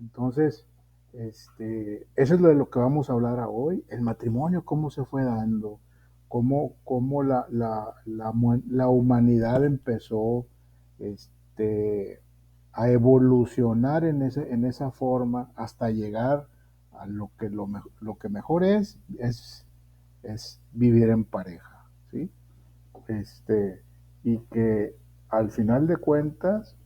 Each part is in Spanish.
Entonces, eso es de lo que vamos a hablar hoy. El matrimonio, cómo se fue dando, cómo la humanidad empezó este, a evolucionar en esa forma hasta llegar a lo que mejor es vivir en pareja, ¿sí? Y que al final de cuentas,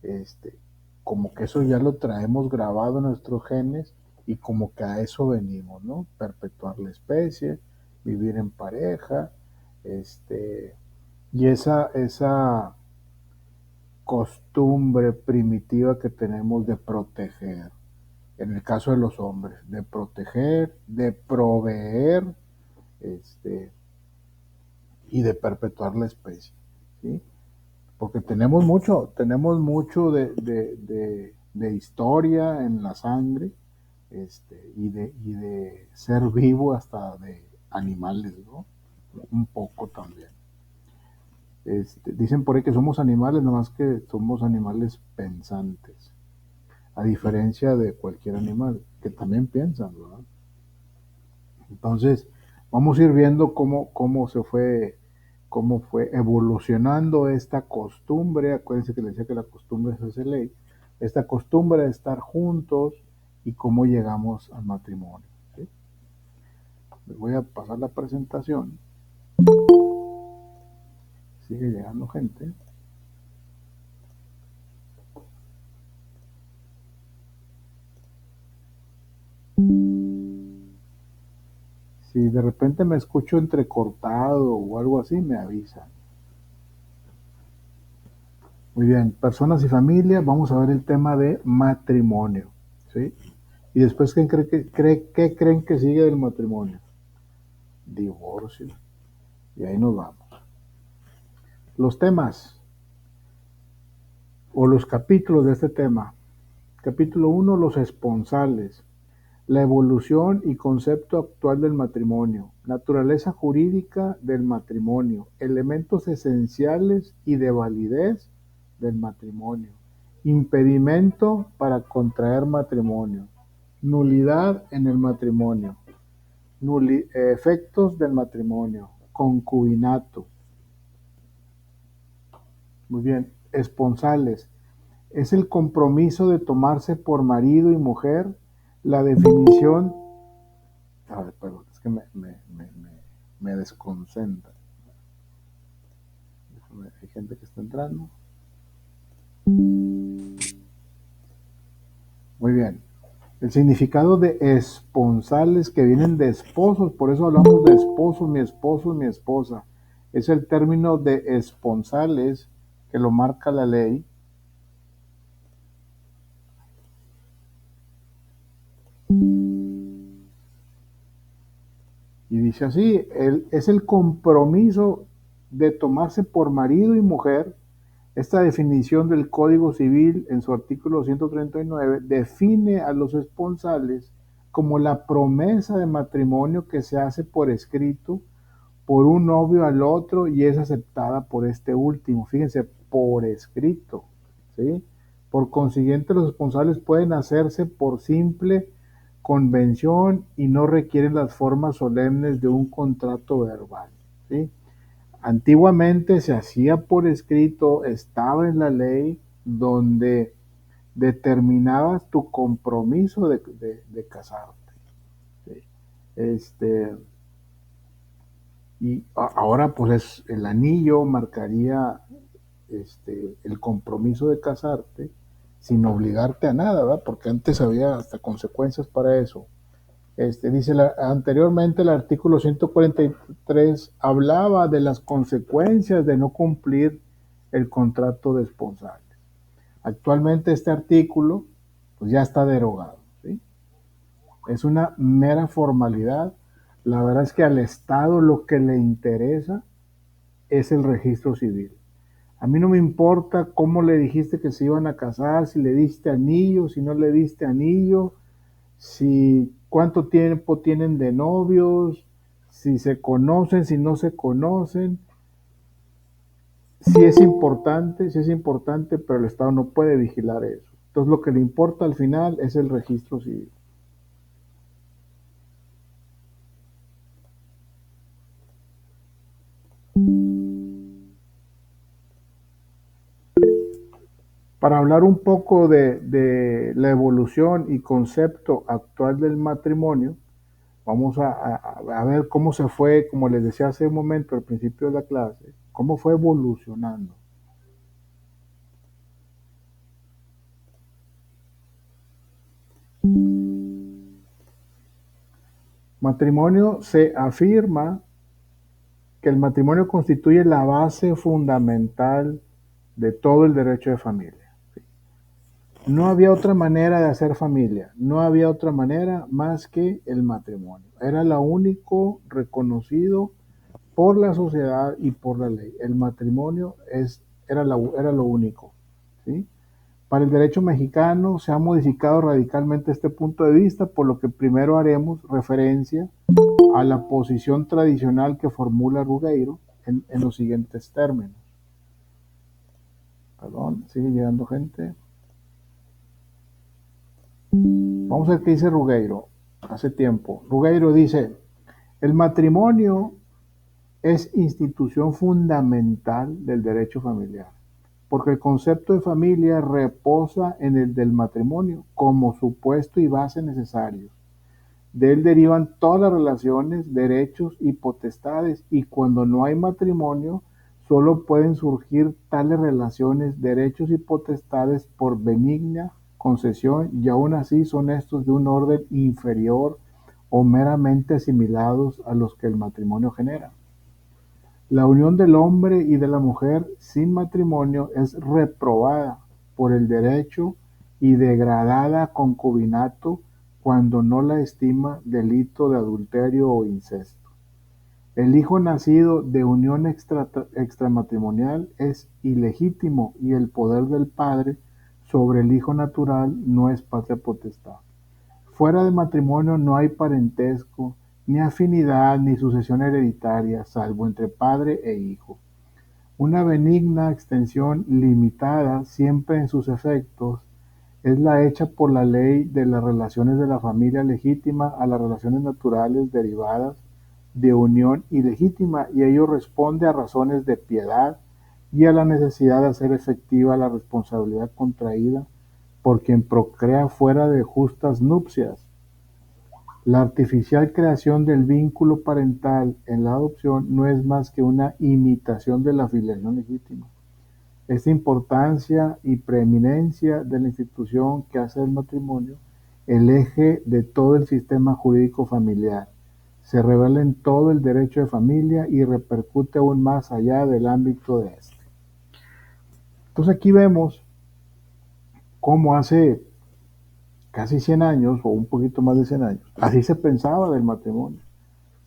este, como que eso ya lo traemos grabado en nuestros genes y como que a eso venimos, ¿no? Perpetuar la especie, vivir en pareja, y esa costumbre primitiva que tenemos de proteger, en el caso de los hombres, de proteger, de proveer, este, y de perpetuar la especie, ¿sí? Porque tenemos mucho de historia en la sangre, y de ser vivo hasta de animales, ¿no? Un poco también. Dicen por ahí que somos animales, nada más que somos animales pensantes, a diferencia de cualquier animal, que también piensan, ¿verdad? Entonces, vamos a ir viendo cómo fue evolucionando esta costumbre. Acuérdense que les decía que la costumbre se hace ley. Esta costumbre de estar juntos y cómo llegamos al matrimonio, ¿sí? Les voy a pasar la presentación. Sigue llegando gente. Si de repente me escucho entrecortado o algo así, me avisan. Muy bien, personas y familia, vamos a ver el tema de matrimonio, ¿sí? Y después, ¿qué creen que sigue del matrimonio? Divorcio. Y ahí nos vamos. Los temas o los capítulos de este tema. Capítulo 1, los esponsales. La evolución y concepto actual del matrimonio. Naturaleza jurídica del matrimonio. Elementos esenciales y de validez del matrimonio. Impedimento para contraer matrimonio. Nulidad en el matrimonio. Efectos del matrimonio. Concubinato. Muy bien. Esponsales. Es el compromiso de tomarse por marido y mujer. La definición. A ver, perdón, es que me desconcentra. Hay gente que está entrando. Muy bien. El significado de esponsales, que vienen de esposos, por eso hablamos de esposos, mi esposa. Es el término de esponsales que lo marca la ley. Y dice así, es el compromiso de tomarse por marido y mujer. Esta definición del Código Civil en su artículo 139 define a los esponsales como la promesa de matrimonio que se hace por escrito por un novio al otro y es aceptada por este último. Fíjense, por escrito, ¿sí? Por consiguiente, los esponsales pueden hacerse por simple convención y no requieren las formas solemnes de un contrato verbal, ¿sí? Antiguamente se hacía por escrito, estaba en la ley donde determinabas tu compromiso de casarte, ¿sí? Este, y ahora pues el anillo marcaría el compromiso de casarte sin obligarte a nada, ¿verdad? Porque antes había hasta consecuencias para eso. Dice anteriormente el artículo 143 hablaba de las consecuencias de no cumplir el contrato de esponsales. Actualmente este artículo pues ya está derogado, ¿sí? Es una mera formalidad. La verdad es que al Estado lo que le interesa es el registro civil. A mí no me importa cómo le dijiste que se iban a casar, si le diste anillo, si no le diste anillo, si cuánto tiempo tienen de novios, si se conocen, si no se conocen. Sí es importante, pero el Estado no puede vigilar eso. Entonces lo que le importa al final es el registro civil. Para hablar un poco de la evolución y concepto actual del matrimonio, vamos a ver cómo se fue, como les decía hace un momento al principio de la clase, cómo fue evolucionando. Matrimonio se afirma que el matrimonio constituye la base fundamental de todo el derecho de familia. No había otra manera de hacer familia, no había otra manera más que el matrimonio. Era lo único reconocido por la sociedad y por la ley. El matrimonio era lo único. ¿Sí? Para el derecho mexicano se ha modificado radicalmente este punto de vista, por lo que primero haremos referencia a la posición tradicional que formula Rugeiro en los siguientes términos. Perdón, sigue llegando gente. Vamos a ver qué dice Rugeiro. Hace tiempo. Rugeiro dice, el matrimonio es institución fundamental del derecho familiar, porque el concepto de familia reposa en el del matrimonio como supuesto y base necesarios. De él derivan todas las relaciones, derechos y potestades, y cuando no hay matrimonio, solo pueden surgir tales relaciones, derechos y potestades por benigna concesión, y aún así son estos de un orden inferior o meramente asimilados a los que el matrimonio genera. La unión del hombre y de la mujer sin matrimonio es reprobada por el derecho y degradada a concubinato cuando no la estima delito de adulterio o incesto. El hijo nacido de unión extramatrimonial es ilegítimo y el poder del padre sobre el hijo natural no es patria potestad. Fuera de matrimonio no hay parentesco, ni afinidad, ni sucesión hereditaria, salvo entre padre e hijo. Una benigna extensión limitada siempre en sus efectos es la hecha por la ley de las relaciones de la familia legítima a las relaciones naturales derivadas de unión ilegítima, y ello responde a razones de piedad y a la necesidad de hacer efectiva la responsabilidad contraída por quien procrea fuera de justas nupcias. La artificial creación del vínculo parental en la adopción no es más que una imitación de la filiación legítima. Esta importancia y preeminencia de la institución que hace del matrimonio el eje de todo el sistema jurídico familiar. Se revela en todo el derecho de familia y repercute aún más allá del ámbito de este. Entonces aquí vemos cómo hace casi 100 años o un poquito más de 100 años, así se pensaba del matrimonio,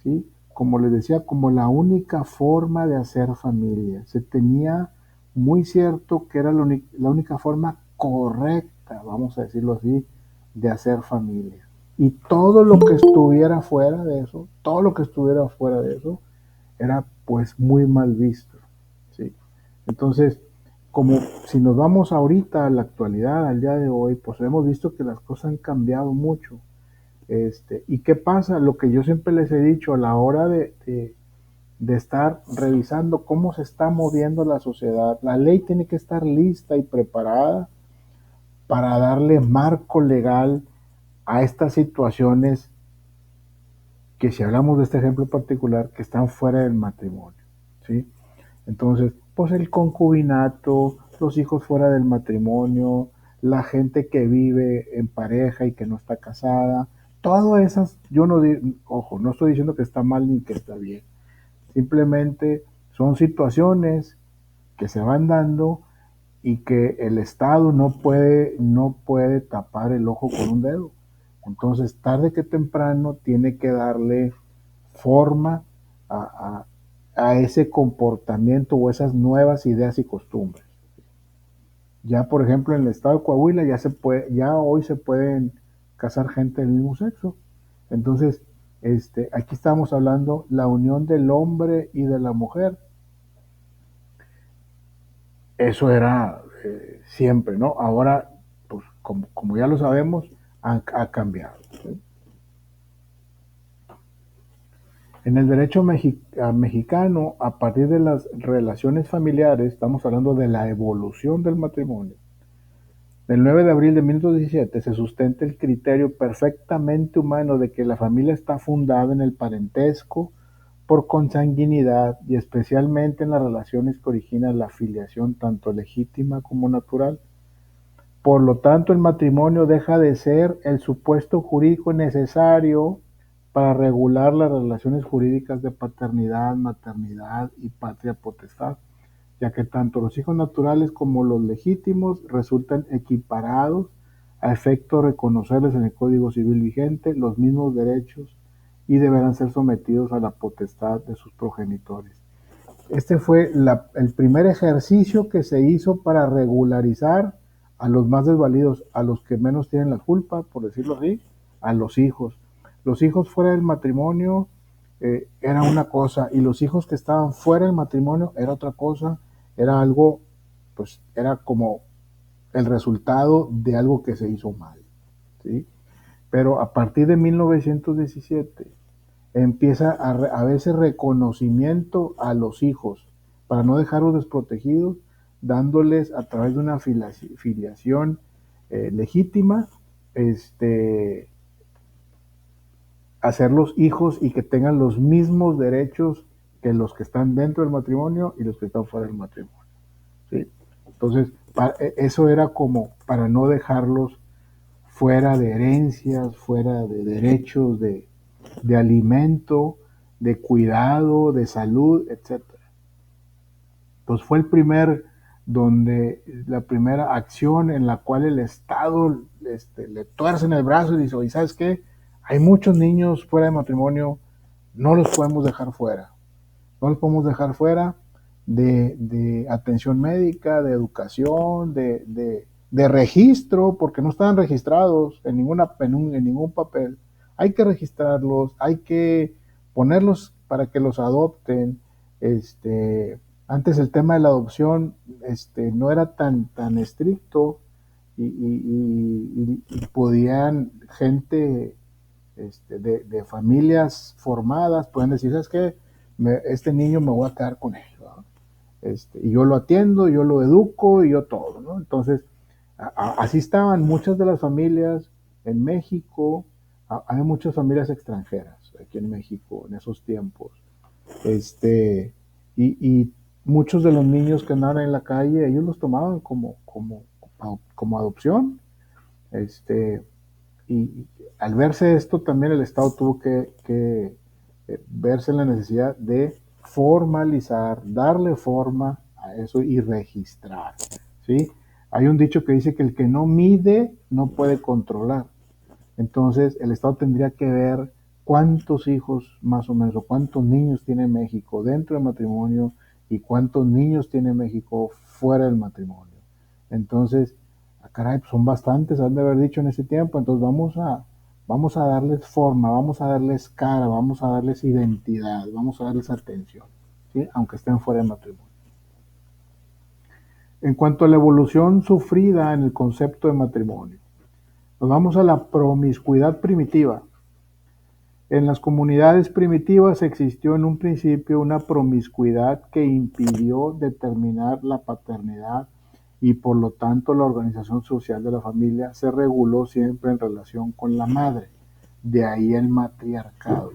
¿sí? Como les decía, como la única forma de hacer familia. Se tenía muy cierto que era la única forma correcta, vamos a decirlo así, de hacer familia. Y todo lo que estuviera fuera de eso, todo lo que estuviera fuera de eso, era pues muy mal visto, ¿sí? Entonces, como si nos vamos ahorita a la actualidad, al día de hoy, pues hemos visto que las cosas han cambiado mucho. ¿Y qué pasa? Lo que yo siempre les he dicho a la hora de estar revisando cómo se está moviendo la sociedad, la ley tiene que estar lista y preparada para darle marco legal a estas situaciones que, si hablamos de este ejemplo particular, que están fuera del matrimonio, ¿sí? Entonces, pues el concubinato, los hijos fuera del matrimonio, la gente que vive en pareja y que no está casada, todas esas, yo no digo, ojo, no estoy diciendo que está mal ni que está bien, simplemente son situaciones que se van dando y que el Estado no puede tapar el ojo con un dedo. Entonces, tarde que temprano, tiene que darle forma a, a ese comportamiento o esas nuevas ideas y costumbres. Ya, por ejemplo, en el estado de Coahuila ya hoy se pueden casar gente del mismo sexo. Entonces, aquí estamos hablando la unión del hombre y de la mujer. Eso era siempre, ¿no? Ahora, pues como ya lo sabemos, ha cambiado. ¿Sí? En el derecho mexicano, a partir de las relaciones familiares, estamos hablando de la evolución del matrimonio. El 9 de abril de 1917 se sustenta el criterio perfectamente humano de que la familia está fundada en el parentesco por consanguinidad y especialmente en las relaciones que originan la filiación tanto legítima como natural. Por lo tanto, el matrimonio deja de ser el supuesto jurídico necesario para regular las relaciones jurídicas de paternidad, maternidad y patria potestad, ya que tanto los hijos naturales como los legítimos resultan equiparados a efecto de reconocerles en el Código Civil vigente los mismos derechos y deberán ser sometidos a la potestad de sus progenitores. Este fue el primer ejercicio que se hizo para regularizar a los más desvalidos, a los que menos tienen la culpa, por decirlo así, a los hijos. Los hijos fuera del matrimonio era una cosa y los hijos que estaban fuera del matrimonio era otra cosa, era algo, pues era como el resultado de algo que se hizo mal, ¿sí? Pero a partir de 1917 empieza a verse reconocimiento a los hijos para no dejarlos desprotegidos, dándoles a través de una filiación legítima, hacerlos hijos y que tengan los mismos derechos que los que están dentro del matrimonio y los que están fuera del matrimonio. ¿Sí? Entonces, eso era como para no dejarlos fuera de herencias, fuera de derechos de alimento, de cuidado, de salud, etcétera. Entonces fue la primera acción en la cual el Estado le tuerce en el brazo y dice, oye, ¿sabes qué? Hay muchos niños fuera de matrimonio, no los podemos dejar fuera. No los podemos dejar fuera de atención médica, de educación, de registro, porque no estaban registrados en ningún papel. Hay que registrarlos, hay que ponerlos para que los adopten. Antes el tema de la adopción no era tan estricto y podían gente de familias formadas, pueden decir, ¿sabes qué? Este niño me voy a quedar con él, ¿no? Y yo lo atiendo, yo lo educo y yo todo, ¿no? Entonces, así estaban muchas de las familias en México, hay muchas familias extranjeras aquí en México en esos tiempos, y muchos de los niños que andaban en la calle, ellos los tomaban como adopción, y al verse esto también el Estado tuvo que verse en la necesidad de formalizar, darle forma a eso y registrar, ¿sí? Hay un dicho que dice que el que no mide no puede controlar. Entonces el Estado tendría que ver cuántos hijos más o menos o cuántos niños tiene México dentro del matrimonio y cuántos niños tiene México fuera del matrimonio. Entonces, caray, pues son bastantes, han de haber dicho en ese tiempo, entonces vamos a darles forma, vamos a darles cara, vamos a darles identidad, vamos a darles atención, ¿sí? Aunque estén fuera del matrimonio. En cuanto a la evolución sufrida en el concepto de matrimonio, nos vamos a la promiscuidad primitiva. En las comunidades primitivas existió en un principio una promiscuidad que impidió determinar la paternidad y por lo tanto la organización social de la familia se reguló siempre en relación con la madre. De ahí el matriarcado.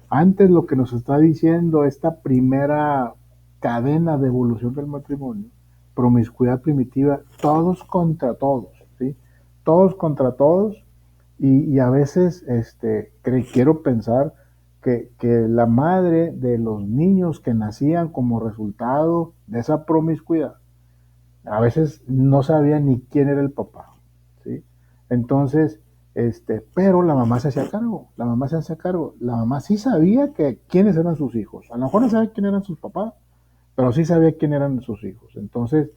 Antes lo que nos está diciendo esta primera cadena de evolución del matrimonio, promiscuidad primitiva, todos contra todos, ¿sí? Todos contra todos y a veces quiero pensar que la madre de los niños que nacían como resultado de esa promiscuidad, a veces no sabía ni quién era el papá, ¿sí? Entonces, pero la mamá se hacía cargo, la mamá se hacía cargo, la mamá sí sabía quiénes eran sus hijos, a lo mejor no sabía quién eran sus papás, pero sí sabía quién eran sus hijos. Entonces,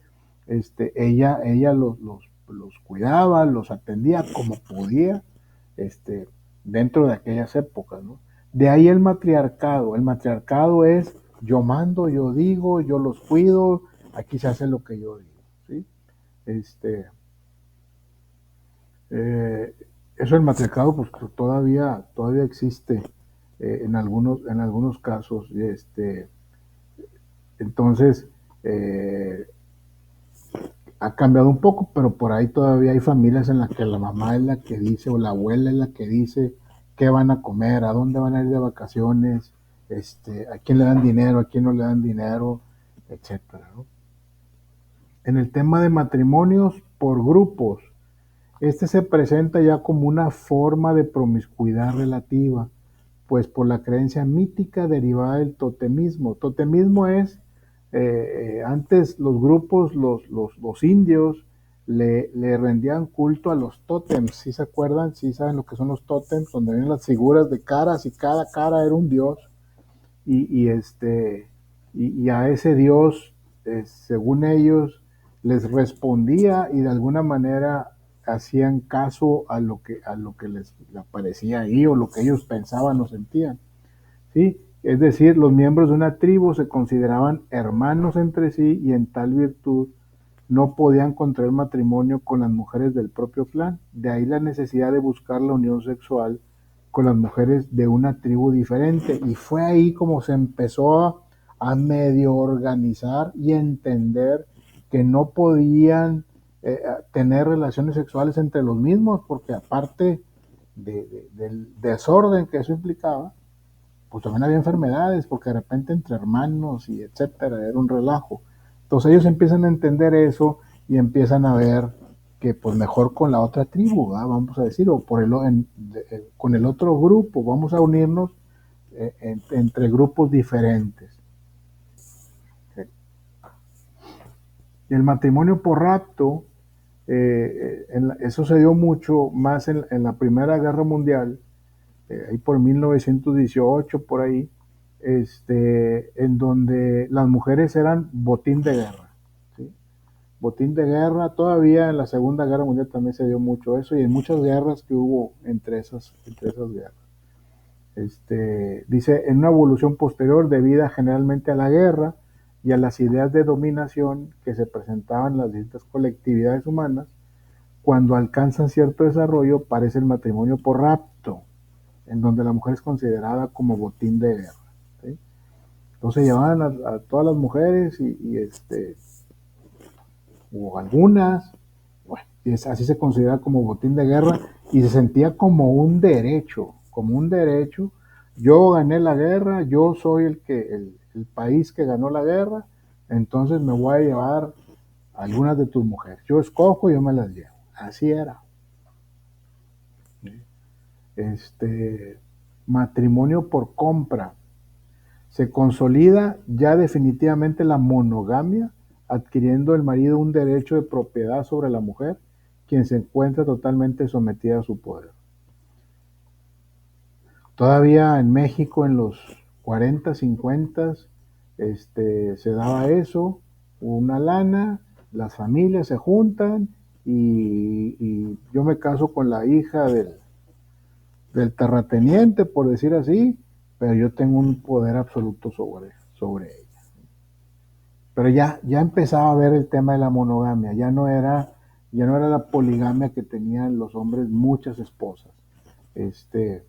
ella los cuidaba, los atendía como podía, dentro de aquellas épocas, ¿no? De ahí el matriarcado. El matriarcado es yo mando, yo digo, yo los cuido, aquí se hace lo que yo digo, ¿sí? Este, Eh, Eso del matriarcado pues todavía existe en algunos casos. Entonces, eh, ha cambiado un poco, pero por ahí todavía hay familias en las que la mamá es la que dice o la abuela es la que dice qué van a comer, a dónde van a ir de vacaciones, a quién le dan dinero, a quién no le dan dinero, etcétera, ¿no? En el tema de matrimonios por grupos, este se presenta ya como una forma de promiscuidad relativa, pues por la creencia mítica derivada del totemismo. Totemismo es, antes los grupos, los indios, le rendían culto a los tótems. ¿Sí se acuerdan? ¿Sí saben lo que son los tótems? Donde vienen las figuras de caras y cada cara era un dios. Y, y este, y a ese dios, según ellos, les respondía y de alguna manera hacían caso a lo que les aparecía ahí o lo que ellos pensaban o sentían. ¿Sí? Es decir, los miembros de una tribu se consideraban hermanos entre sí y en tal virtud no podían contraer matrimonio con las mujeres del propio clan. De ahí la necesidad de buscar la unión sexual con las mujeres de una tribu diferente. Y fue ahí como se empezó a medio organizar y entender que no podían tener relaciones sexuales entre los mismos, porque aparte del desorden que eso implicaba, pues también había enfermedades, porque de repente entre hermanos y etcétera, era un relajo. Entonces ellos empiezan a entender eso y empiezan a ver que pues mejor con la otra tribu, ¿verdad? Vamos a decir, o con el otro grupo, vamos a unirnos entre grupos diferentes. ¿Sí? Y el matrimonio por rapto, eso se dio mucho más en la Primera Guerra Mundial, ahí por 1918, por ahí, en donde las mujeres eran botín de guerra. ¿Sí? Botín de guerra, todavía en la Segunda Guerra Mundial también se dio mucho eso y en muchas guerras que hubo entre esas guerras. Dice, en una evolución posterior debida generalmente a la guerra y a las ideas de dominación que se presentaban en las distintas colectividades humanas, cuando alcanzan cierto desarrollo, parece el matrimonio por rapto, en donde la mujer es considerada como botín de guerra. ¿Sí? Entonces llevaban a todas las mujeres o algunas, bueno, y así se considera como botín de guerra y se sentía como un derecho, como un derecho. Yo gané la guerra, yo soy el país que ganó la guerra, entonces me voy a llevar a algunas de tus mujeres. Yo escojo y yo me las llevo. Así era. Matrimonio por compra. Se consolida ya definitivamente la monogamia, adquiriendo el marido un derecho de propiedad sobre la mujer, quien se encuentra totalmente sometida a su poder. Todavía en México en los 40, 50, se daba eso, una lana, las familias se juntan y yo me caso con la hija del terrateniente, por decir así, pero yo tengo un poder absoluto sobre ella. Pero ya empezaba a ver el tema de la monogamia, ya no era la poligamia que tenían los hombres, muchas esposas. Este,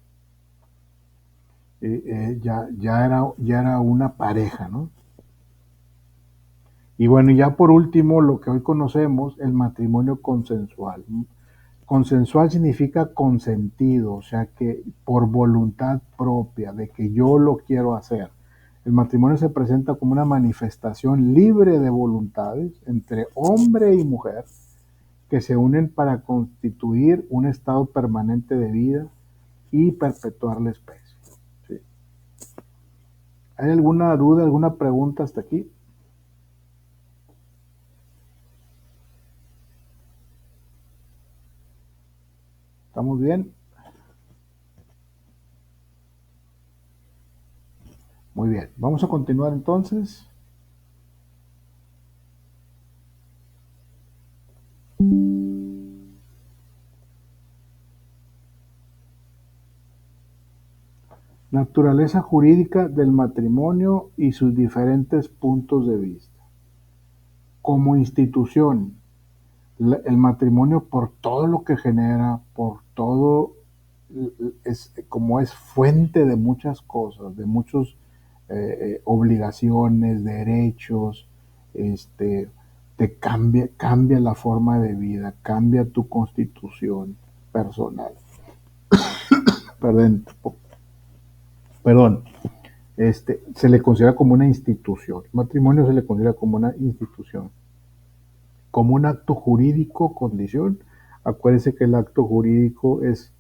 ya era una pareja, ¿no? Y bueno, ya por último, lo que hoy conocemos, el matrimonio consensual. Consensual significa consentido, o sea que por voluntad propia, de que yo lo quiero hacer. El matrimonio se presenta como una manifestación libre de voluntades entre hombre y mujer que se unen para constituir un estado permanente de vida y perpetuar la especie. ¿Sí? ¿Hay alguna duda, alguna pregunta hasta aquí? ¿Estamos bien? Muy bien. Vamos a continuar entonces. Naturaleza jurídica del matrimonio y sus diferentes puntos de vista. Como institución, el matrimonio, por todo lo que genera, por todo, como es fuente de muchas cosas, de muchos obligaciones, derechos, este, cambia la forma de vida, cambia tu constitución personal. Perdón, perdón, se le considera como una institución. El matrimonio se le considera como una institución, como un acto jurídico, condición. Acuérdense que el acto jurídico es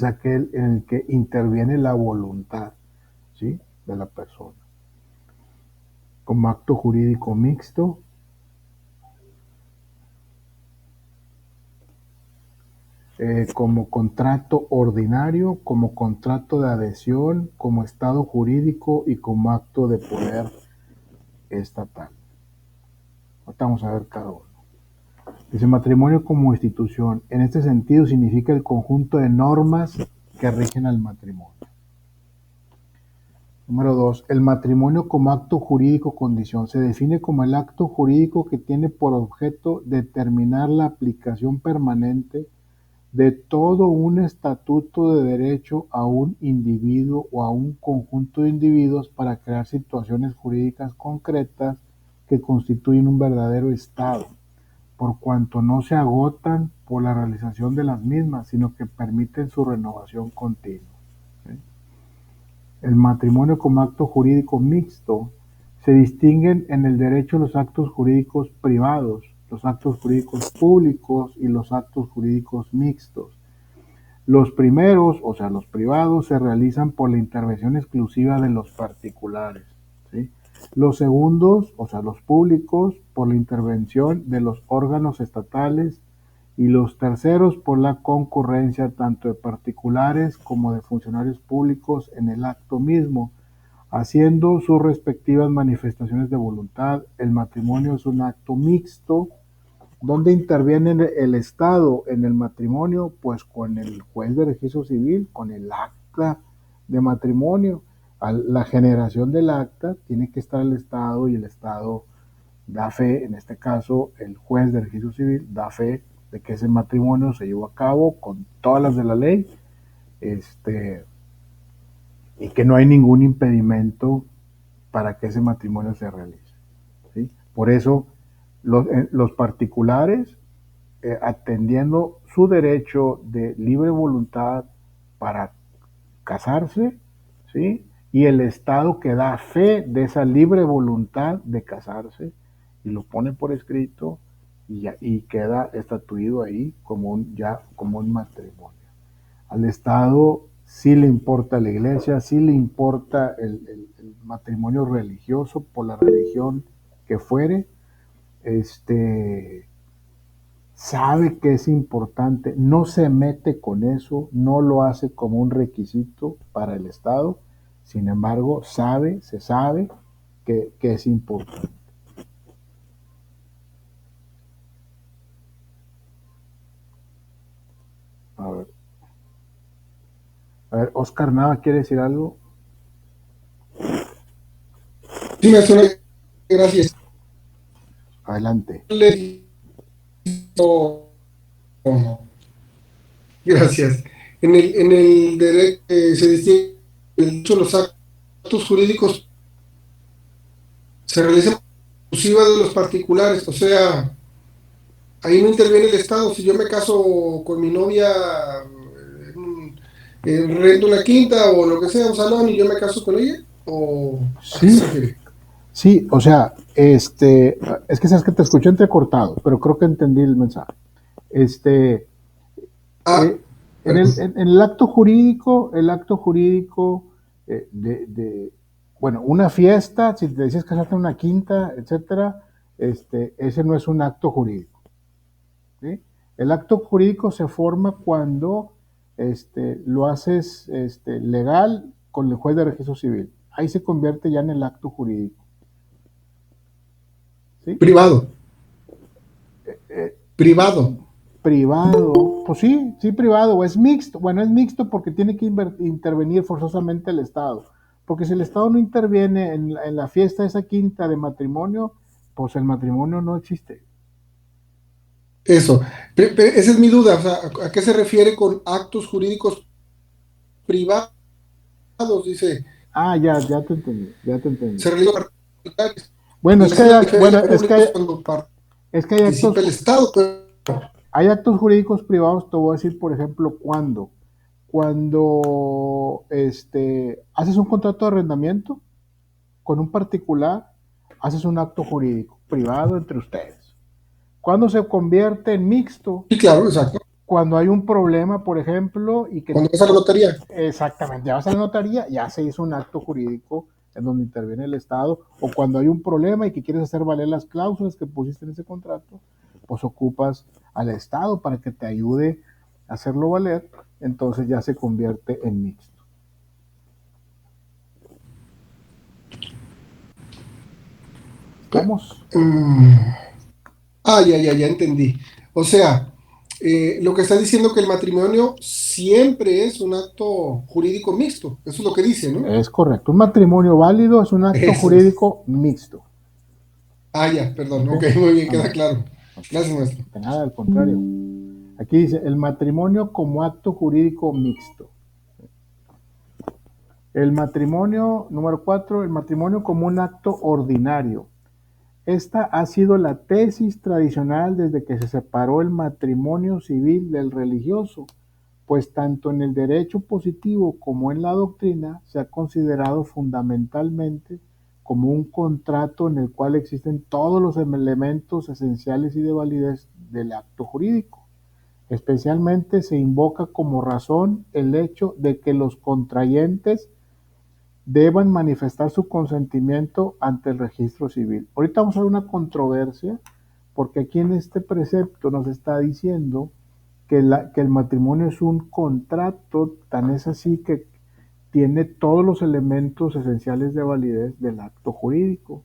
aquel en el que interviene la voluntad, ¿sí?, de la persona. Como acto jurídico mixto, como contrato ordinario, como contrato de adhesión, como estado jurídico y como acto de poder estatal. Ahorita vamos a ver cada uno. Dice, matrimonio como institución. En este sentido significa el conjunto de normas que rigen al matrimonio. Número 2. El matrimonio como acto jurídico condición. Se define como el acto jurídico que tiene por objeto determinar la aplicación permanente de todo un estatuto de derecho a un individuo o a un conjunto de individuos para crear situaciones jurídicas concretas que constituyen un verdadero Estado, por cuanto no se agotan por la realización de las mismas, sino que permiten su renovación continua. ¿Sí? El matrimonio como acto jurídico mixto se distinguen en el derecho los actos jurídicos privados, los actos jurídicos públicos y los actos jurídicos mixtos. Los primeros, o sea, los privados, se realizan por la intervención exclusiva de los particulares, ¿sí? Los segundos, o sea, los públicos, por la intervención de los órganos estatales, y los terceros por la concurrencia tanto de particulares como de funcionarios públicos en el acto mismo, haciendo sus respectivas manifestaciones de voluntad. El matrimonio es un acto mixto. ¿Dónde interviene el Estado en el matrimonio? Pues con el juez de registro civil, con el acta de matrimonio. A la generación del acta tiene que estar el Estado, y el Estado da fe, en este caso el juez de registro civil da fe de que ese matrimonio se llevó a cabo con todas las de la ley, y que no hay ningún impedimento para que ese matrimonio se realice, ¿sí? Por eso los particulares, atendiendo su derecho de libre voluntad para casarse, ¿sí?, y el Estado que da fe de esa libre voluntad de casarse y lo pone por escrito, y queda estatuido ahí como un matrimonio. Al Estado sí le importa la iglesia, sí le importa el matrimonio religioso por la religión que fuere, sabe que es importante, no se mete con eso, no lo hace como un requisito para el Estado, sin embargo, se sabe que es importante. A ver, Oscar Nava, ¿quiere decir algo? Sí, me suena. Gracias. Adelante. Gracias. En el derecho se distingue los actos jurídicos se realizan exclusiva de los particulares, o sea, ahí no interviene el Estado. Si yo me caso con mi novia, rento una quinta o lo que sea, un salón, y yo me caso con ella, ¿o a qué Sí, se refiere? sí, o sea, es que sabes que te escuché entrecortado, pero creo que entendí el mensaje. Este, Ah, eh, perdón. en el acto jurídico, bueno, una fiesta, si te decías casarte en una quinta, etcétera, ese no es un acto jurídico, ¿sí? El acto jurídico se forma cuando lo haces legal con el juez de registro civil. Ahí se convierte ya en el acto jurídico, ¿sí? Privado, privado. Privado, pues sí, sí, privado, o es mixto. Bueno, es mixto porque tiene que intervenir forzosamente el Estado. Porque si el Estado no interviene en la fiesta de esa quinta de matrimonio, pues el matrimonio no existe. Eso. Esa es mi duda, o sea, ¿a qué se refiere con actos jurídicos privados? Dice, Ah, ya te entendí, ya te entendí. se realizan particulares. Bueno, Y esa es la diferencia pública cuando es que hay actos, participa el Estado, pero hay actos jurídicos privados, te voy a decir, por ejemplo, cuando haces un contrato de arrendamiento con un particular, haces un acto jurídico privado entre ustedes. Cuando se convierte en mixto, sí, claro, exacto. cuando hay un problema, por ejemplo, y que Cuando vas a la notaría. exactamente, ya vas a la notaría, ya se hizo un acto jurídico en donde interviene el Estado, o cuando hay un problema y que quieres hacer valer las cláusulas que pusiste en ese contrato, pues ocupas al Estado para que te ayude a hacerlo valer, entonces ya se convierte en mixto. ¿Estamos? Ya entendí. O sea, lo que está diciendo que el matrimonio siempre es un acto jurídico mixto. Eso es lo que dice, ¿no? Es correcto. Un matrimonio válido es un acto Eso es. jurídico mixto. Perdón. ¿Ok? Ok, muy bien, queda Ándale. claro. Ok. Gracias, maestro. De nada, al contrario. Aquí dice el matrimonio como acto jurídico mixto. El matrimonio, número 4, el matrimonio como un acto ordinario. Esta ha sido la tesis tradicional desde que se separó el matrimonio civil del religioso, pues tanto en el derecho positivo como en la doctrina se ha considerado fundamentalmente como un contrato en el cual existen todos los elementos esenciales y de validez del acto jurídico. Especialmente se invoca como razón el hecho de que los contrayentes deban manifestar su consentimiento ante el registro civil. Ahorita vamos a ver una controversia, porque aquí en este precepto nos está diciendo que el matrimonio es un contrato, tan es así que tiene todos los elementos esenciales de validez del acto jurídico.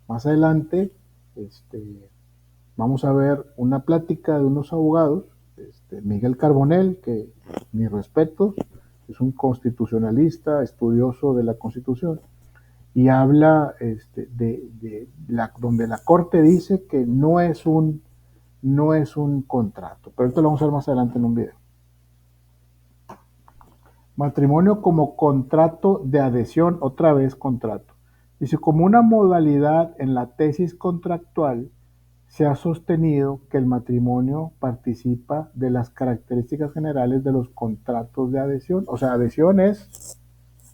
Más adelante, vamos a ver una plática de unos abogados, Miguel Carbonell, que mi respeto, es un constitucionalista, estudioso de la Constitución, y habla donde la Corte dice que no es un contrato, pero esto lo vamos a ver más adelante en un video. Matrimonio como contrato de adhesión, otra vez contrato. Dice, como una modalidad en la tesis contractual, se ha sostenido que el matrimonio participa de las características generales de los contratos de adhesión. O sea, adhesión es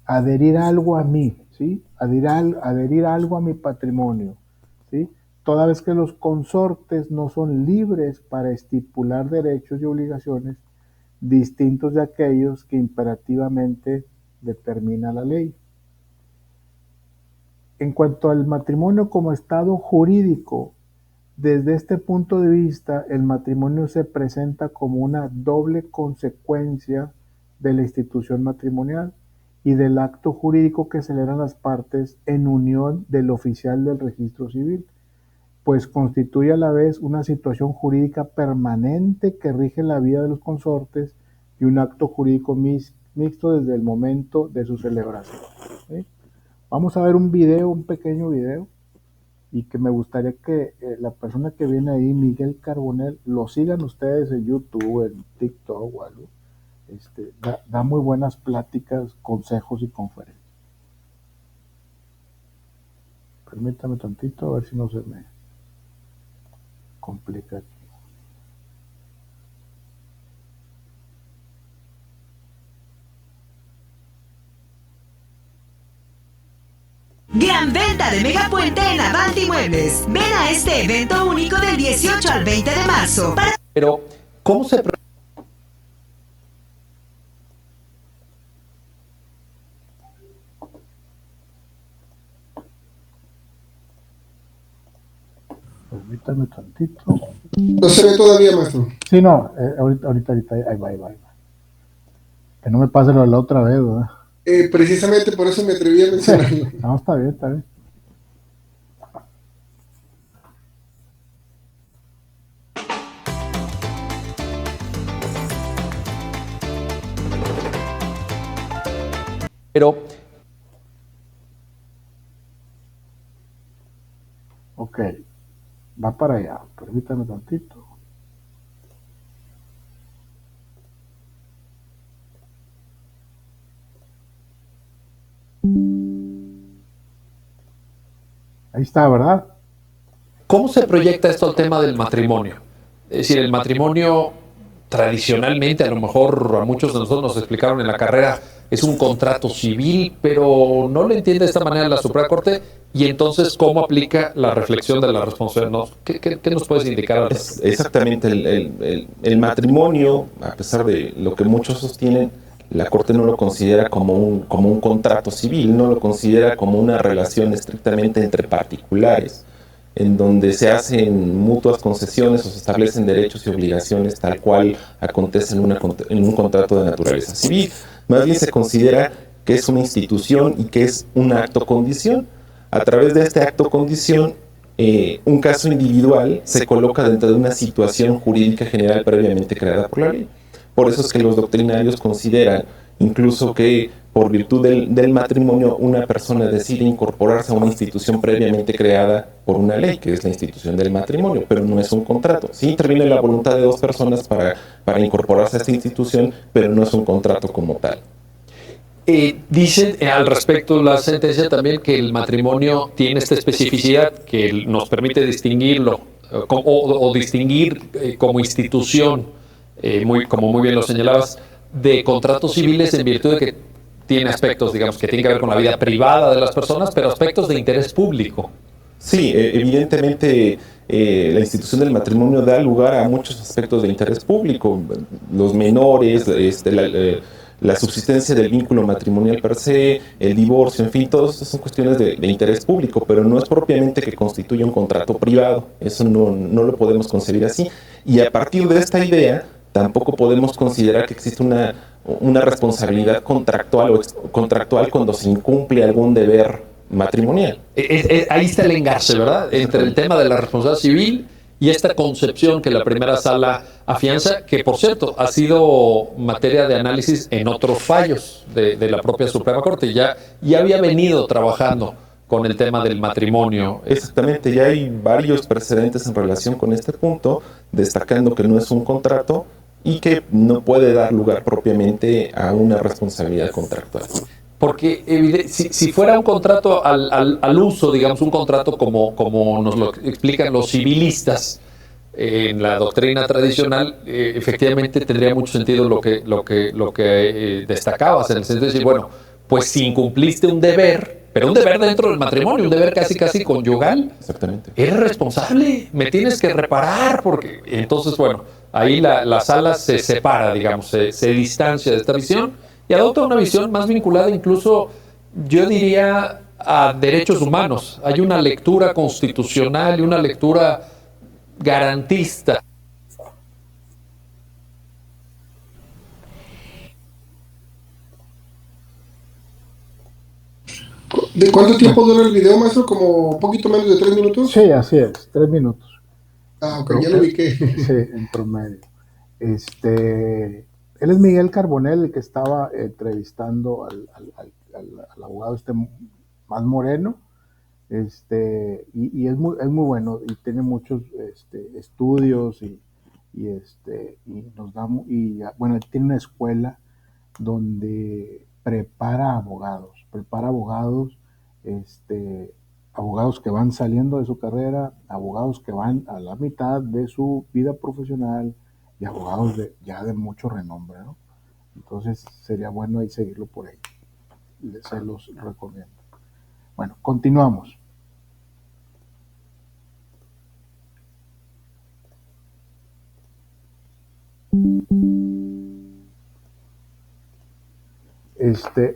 adherir algo a mí, ¿sí? Adherir algo a mi patrimonio, ¿sí? Toda vez que los consortes no son libres para estipular derechos y obligaciones distintos de aquellos que imperativamente determina la ley. En cuanto al matrimonio como estado jurídico, desde este punto de vista, el matrimonio se presenta como una doble consecuencia de la institución matrimonial y del acto jurídico que celebran las partes en unión del oficial del registro civil, pues constituye a la vez una situación jurídica permanente que rige la vida de los consortes y un acto jurídico mixto desde el momento de su celebración. ¿Sí? Vamos a ver un video, un pequeño video, y que me gustaría que la persona que viene ahí, Miguel Carbonell, lo sigan ustedes en YouTube, en TikTok o algo. Da muy buenas pláticas, consejos y conferencias. Permítame tantito a ver si no se me complica aquí. Gran venta de Megapuente en Avanti Muebles. Ven a este evento único del 18 al 20 de marzo. Pero, ¿cómo se... Permítame tantito. No se ve todavía, maestro. Sí, no, ahorita, ahí va. Que no me pase lo de la otra vez, ¿verdad? Precisamente por eso me atreví a mencionarlo. No, está bien, está bien. Pero, Ok, va para allá. Permítame tantito. Ahí está, ¿verdad? ¿Cómo se proyecta esto al tema del matrimonio? Es decir, el matrimonio tradicionalmente, a lo mejor a muchos de nosotros nos explicaron en la carrera, es un contrato civil, pero no lo entiende de esta manera la Suprema Corte. Y entonces, ¿cómo aplica la reflexión de la responsabilidad? ¿No? ¿Qué nos puedes indicar al respecto? Exactamente, el matrimonio, a pesar de lo que muchos sostienen, la Corte no lo considera como un contrato civil, no lo considera como una relación estrictamente entre particulares, en donde se hacen mutuas concesiones o se establecen derechos y obligaciones tal cual acontece en un contrato de naturaleza civil. Más bien se considera que es una institución y que es un acto condición. A través de este acto condición, un caso individual se coloca dentro de una situación jurídica general previamente creada por la ley. Por eso es que los doctrinarios consideran incluso que por virtud del matrimonio una persona decide incorporarse a una institución previamente creada por una ley, que es la institución del matrimonio, pero no es un contrato. Sí interviene la voluntad de dos personas para incorporarse a esta institución, pero no es un contrato como tal. Dicen al respecto la sentencia también que el matrimonio tiene esta especificidad que nos permite distinguirlo o distinguir como institución, como muy bien lo señalabas, de contratos civiles en virtud de que tiene aspectos, digamos, que tienen que ver con la vida privada de las personas, pero aspectos de interés público. Sí, evidentemente la institución del matrimonio da lugar a muchos aspectos de interés público, los menores, la subsistencia del vínculo matrimonial per se, el divorcio, en fin, todas estas son cuestiones de interés público, pero no es propiamente que constituya un contrato privado, eso no lo podemos concebir así. Y a partir de esta idea, tampoco podemos considerar que existe una responsabilidad contractual cuando se incumple algún deber matrimonial. Ahí está el engarce, ¿verdad? Entre el tema de la responsabilidad civil y esta concepción que la primera sala afianza, que por cierto ha sido materia de análisis en otros fallos de la propia Suprema Corte, ya había venido trabajando con el tema del matrimonio. Exactamente, ya hay varios precedentes en relación con este punto, destacando que no es un contrato y que no puede dar lugar propiamente a una responsabilidad contractual. Porque si fuera un contrato al uso, digamos, un contrato como nos lo explican los civilistas en la doctrina tradicional, efectivamente tendría mucho sentido lo que destacabas, en el sentido de decir, bueno, pues si incumpliste un deber, pero un deber dentro del matrimonio, un deber casi conyugal, exactamente, eres responsable, me tienes que reparar, porque entonces, bueno, ahí la sala se separa, digamos, se distancia de esta visión y adopta una visión más vinculada incluso, yo diría, a derechos humanos. Hay una lectura constitucional y una lectura garantista. ¿De cuánto tiempo dura el video, maestro? ¿Como un poquito menos de 3 minutos? Sí, así es, 3 minutos. Ah, ok, ya lo ubiqué. Sí, en promedio. Él es Miguel Carbonell, el que estaba entrevistando al abogado más moreno, y es muy bueno, y tiene muchos estudios, y nos da, bueno, él tiene una escuela donde prepara abogados, abogados que van saliendo de su carrera, abogados que van a la mitad de su vida profesional y abogados ya de mucho renombre, ¿no? Entonces sería bueno ahí seguirlo por ahí. Se los recomiendo. Bueno, continuamos.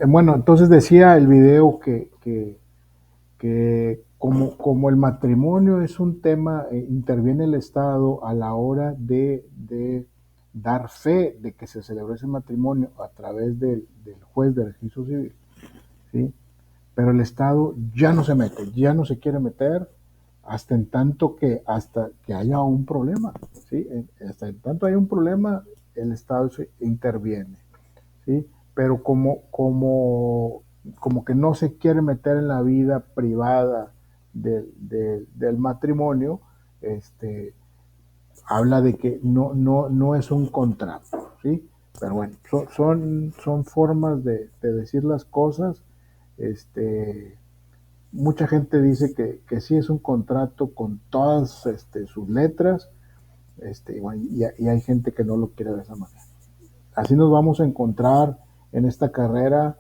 Bueno, entonces decía el video que como el matrimonio es un tema, interviene el Estado a la hora de dar fe de que se celebró ese matrimonio a través del juez de registro civil, ¿sí? Pero el Estado ya no se mete, ya no se quiere meter hasta que haya un problema, ¿sí? Hasta en tanto haya un problema, el Estado interviene, ¿sí? Pero como que no se quiere meter en la vida privada del matrimonio, habla de que no es un contrato, ¿sí? Pero bueno, son formas de decir las cosas, mucha gente dice que sí es un contrato con todas sus letras, y hay gente que no lo quiere de esa manera. Así nos vamos a encontrar en esta carrera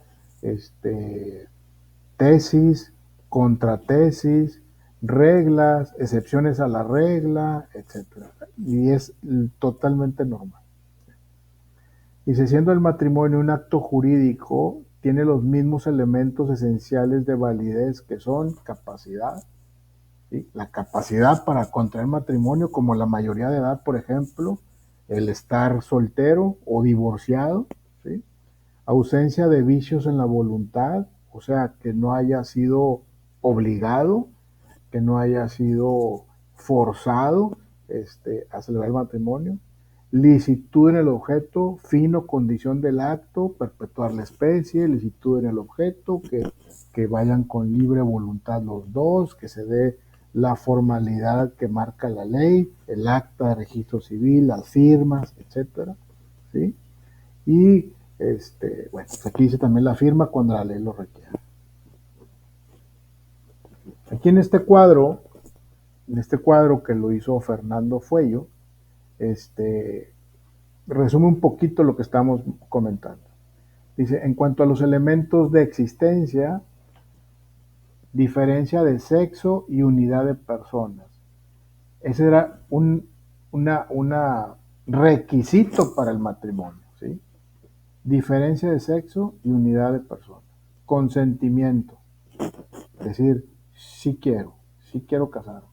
tesis, contratesis, reglas, excepciones a la regla, etcétera. Y es totalmente normal. Dice, siendo el matrimonio un acto jurídico, tiene los mismos elementos esenciales de validez que son capacidad, ¿sí? La capacidad para contraer matrimonio, como la mayoría de edad, por ejemplo, el estar soltero o divorciado, ¿sí? Ausencia de vicios en la voluntad, o sea, que no haya sido obligado, que no haya sido forzado a celebrar el matrimonio, licitud en el objeto, fin o condición del acto, perpetuar la especie, licitud en el objeto, que vayan con libre voluntad los dos, que se dé la formalidad que marca la ley, el acta de registro civil, las firmas, etcétera, ¿sí? Y bueno, pues aquí dice también la firma cuando la ley lo requiera. Aquí en este cuadro que lo hizo Fernando Fuello, resume un poquito lo que estamos comentando. Dice, en cuanto a los elementos de existencia, diferencia de sexo y unidad de personas. Ese era un requisito para el matrimonio, ¿sí? Diferencia de sexo y unidad de personas. Consentimiento. Es decir, sí quiero casarme.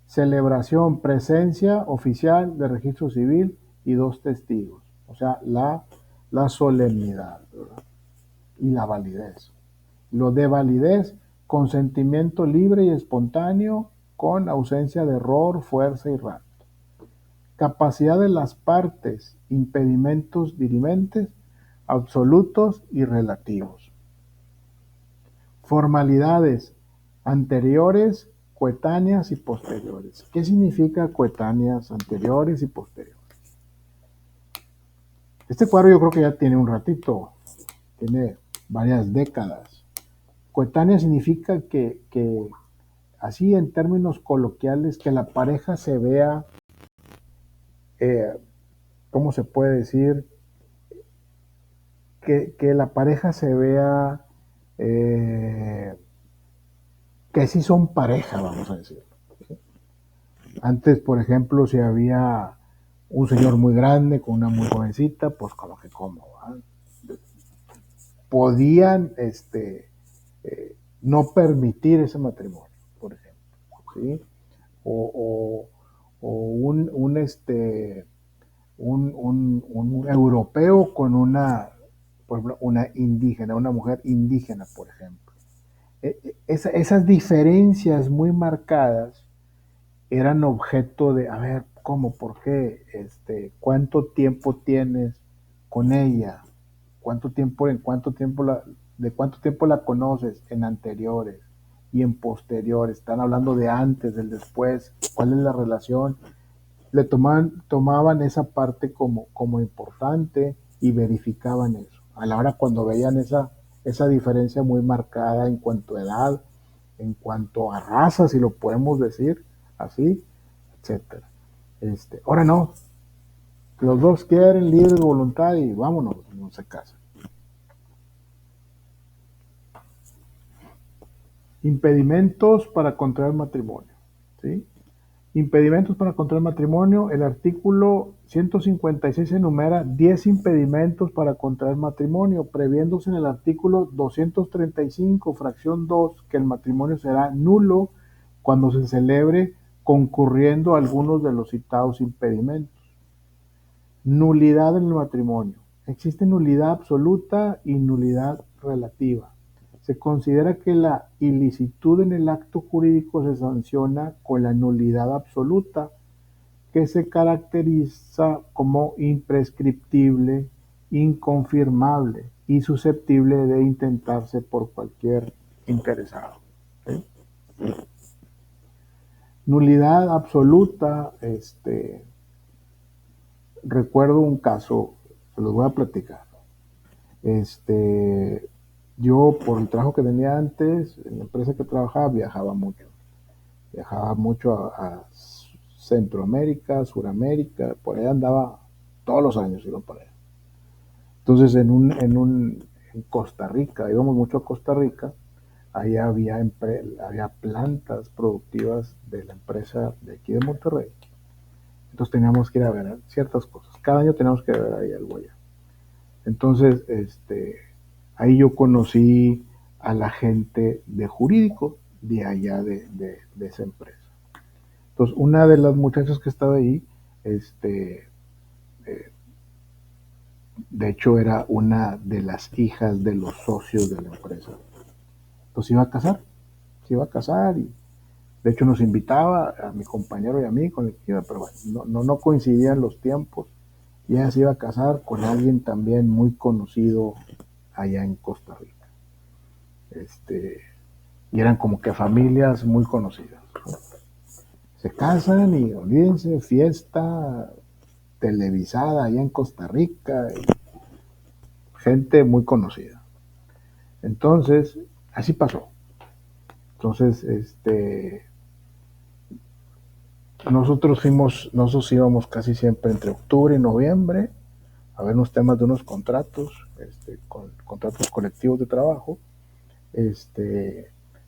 Celebración, presencia oficial de registro civil y 2 testigos. O sea, la solemnidad, ¿verdad? Y la validez. Lo de validez, consentimiento libre y espontáneo con ausencia de error, fuerza y rapto. Capacidad de las partes, impedimentos dirimentes, absolutos y relativos. Formalidades anteriores, coetáneas y posteriores. ¿Qué significa coetáneas, anteriores y posteriores? Este cuadro yo creo que ya tiene un ratito, tiene varias décadas. Coetánea significa que así en términos coloquiales, que la pareja se vea, ¿cómo se puede decir? Que la pareja se vea que sí son pareja, vamos a decirlo. ¿Sí? Antes, por ejemplo, si había un señor muy grande con una muy jovencita, pues como que cómo, ¿verdad? Podían no permitir ese matrimonio, por ejemplo, ¿sí? O un europeo con por ejemplo, una indígena, una mujer indígena, por ejemplo. Esas diferencias muy marcadas eran objeto de, a ver, ¿cómo? ¿Por qué? ¿Cuánto tiempo tienes con ella? ¿De cuánto tiempo la conoces en anteriores y en posteriores? Están hablando de antes, del después, ¿cuál es la relación? Le tomaban esa parte como importante y verificaban eso. A la hora cuando veían esa diferencia muy marcada en cuanto a edad, en cuanto a raza, si lo podemos decir así, etcétera. Ahora no, los dos quieren libre voluntad y vámonos, no se casan. Impedimentos para contraer matrimonio, ¿sí? Impedimentos para contraer matrimonio, el artículo 156 enumera 10 impedimentos para contraer matrimonio, previéndose en el artículo 235, fracción 2, que el matrimonio será nulo cuando se celebre concurriendo algunos de los citados impedimentos. Nulidad en el matrimonio. Existe nulidad absoluta y nulidad relativa. Se considera que la ilicitud en el acto jurídico se sanciona con la nulidad absoluta, que se caracteriza como imprescriptible, inconfirmable y susceptible de intentarse por cualquier interesado. ¿Sí? Nulidad absoluta, recuerdo un caso, se los voy a platicar. yo por el trabajo que tenía antes, en la empresa que trabajaba, viajaba mucho a Centroamérica, Suramérica, por allá andaba todos los años, iba para allá. Entonces en Costa Rica, íbamos mucho a Costa Rica, ahí había plantas productivas de la empresa de aquí de Monterrey. Entonces teníamos que ir a ver ciertas cosas. Cada año teníamos que ver ahí algo allá. Entonces, ahí yo conocí a la gente de jurídico de allá de esa empresa. Entonces, una de las muchachas que estaba ahí, de hecho era una de las hijas de los socios de la empresa. Entonces se iba a casar y de hecho nos invitaba a mi compañero y a mí con el que iba, pero bueno, no coincidían los tiempos. Y ella se iba a casar con alguien también muy conocido allá en Costa Rica. Y eran como que familias muy conocidas, ¿no? Se casan y olvídense, fiesta televisada allá en Costa Rica, gente muy conocida. Entonces, así pasó. Entonces, nosotros íbamos casi siempre entre octubre y noviembre a ver unos temas de unos contratos, contratos colectivos de trabajo.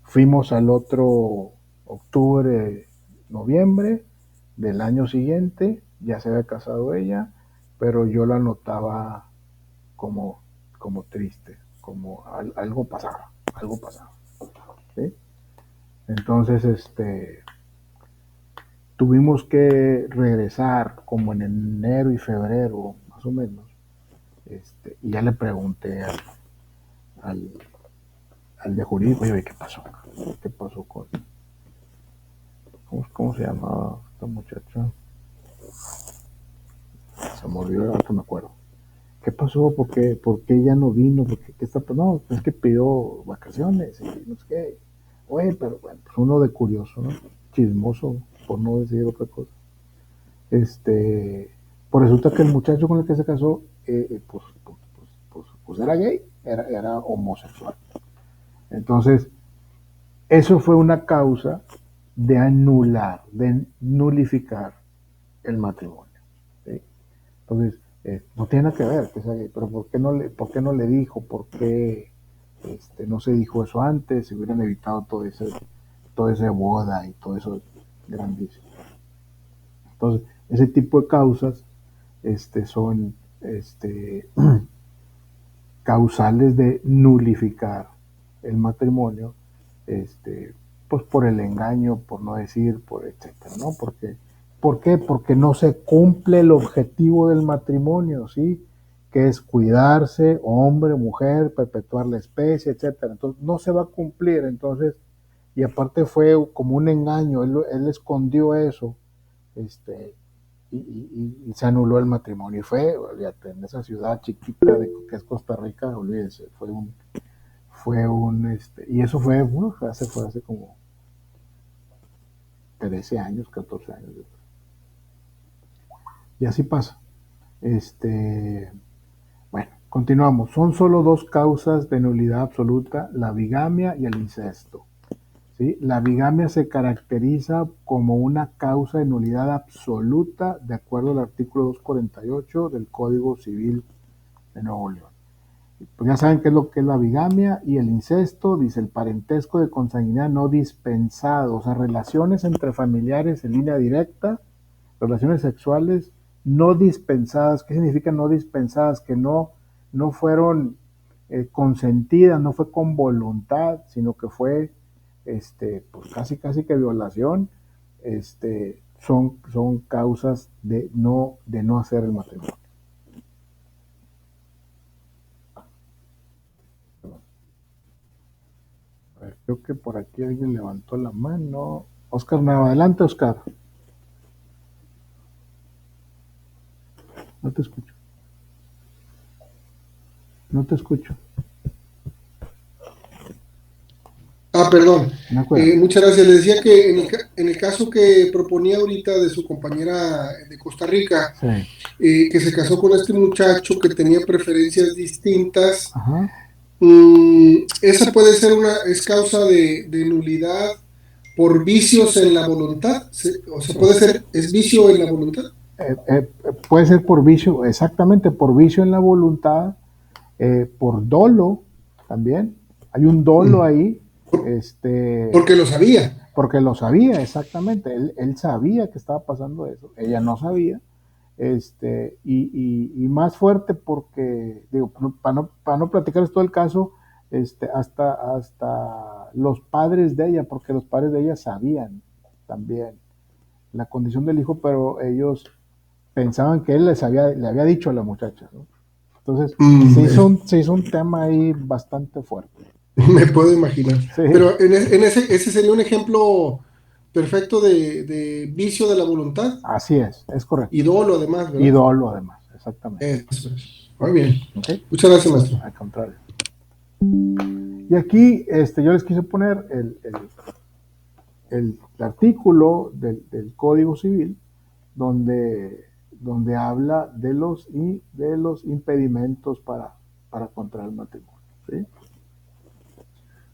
Fuimos al otro octubre, noviembre del año siguiente, ya se había casado ella, pero yo la notaba como triste, como algo pasaba, ¿sí? Entonces, tuvimos que regresar como en enero y febrero, más o menos, y ya le pregunté al de jurídico, oye, ¿qué pasó? ¿Qué pasó con... ¿Cómo se llamaba esta muchacha? Se me olvidó, ahora me acuerdo. ¿Qué pasó? ¿Por qué ella no vino? ¿Qué está pasando? No, es que pidió vacaciones y no sé qué. Oye, pero bueno, pues uno de curioso, ¿no? Chismoso, por no decir otra cosa. Pues resulta que el muchacho con el que se casó, pues era gay, era homosexual. Entonces, eso fue una causa de anular, de nulificar el matrimonio, ¿sí? Entonces, no tiene nada que ver que sea gay, pero ¿por qué no le dijo? ¿Por qué no se dijo eso antes? Se hubieran evitado todo ese boda y todo eso grandísimo. Entonces, ese tipo de causas son causales de nulificar el matrimonio, pues por el engaño, por no decir, por etcétera, ¿no? ¿Por qué? Porque no se cumple el objetivo del matrimonio, ¿sí? Que es cuidarse, hombre, mujer, perpetuar la especie, etcétera. Entonces, no se va a cumplir, entonces, y aparte fue como un engaño, él escondió eso, y se anuló el matrimonio. Y fue, olvídate, en esa ciudad chiquita que es Costa Rica, olvídense, y eso fue hace como 13 años, 14 años. Y así pasa. Bueno, continuamos. Son solo dos causas de nulidad absoluta, la bigamia y el incesto, ¿sí? La bigamia se caracteriza como una causa de nulidad absoluta de acuerdo al artículo 248 del Código Civil de Nuevo León. Pues ya saben qué es lo que es la bigamia y el incesto. Dice el parentesco de consanguinidad no dispensado, o sea, relaciones entre familiares en línea directa, relaciones sexuales no dispensadas. ¿Qué significa no dispensadas? Que no fueron consentidas, no fue con voluntad, sino que fue pues casi que violación. Son causas de no hacer el matrimonio. A ver, creo que por aquí alguien levantó la mano. Oscar Nava, adelante, Oscar. No te escucho. Perdón. Muchas gracias. Le decía que en el caso que proponía ahorita de su compañera de Costa Rica, sí, que se casó con este muchacho que tenía preferencias distintas. Ajá. esa puede ser es causa de nulidad por vicios en la voluntad, o sea, puede ser, es vicio en la voluntad. Puede ser por vicio, exactamente, por vicio en la voluntad, por dolo también. Hay un dolo ahí, Porque lo sabía. porque lo sabía, exactamente. Él sabía que estaba pasando eso, ella no sabía. Y más fuerte porque, digo, para no platicarles todo el caso, hasta los padres de ella, porque los padres de ella sabían también la condición del hijo, pero ellos pensaban que él le había dicho a la muchacha, ¿no? Entonces, se hizo un tema ahí bastante fuerte. Me puedo imaginar. Sí. Pero ese sería un ejemplo perfecto de vicio de la voluntad. Así es correcto. Y dolo además, ¿verdad? Y dolo además, exactamente. Eso es. Muy bien. ¿Okay? Muchas gracias, maestro. Al contrario. Y aquí yo les quise poner el artículo del Código Civil donde habla de los impedimentos para contraer matrimonio. ¿Sí?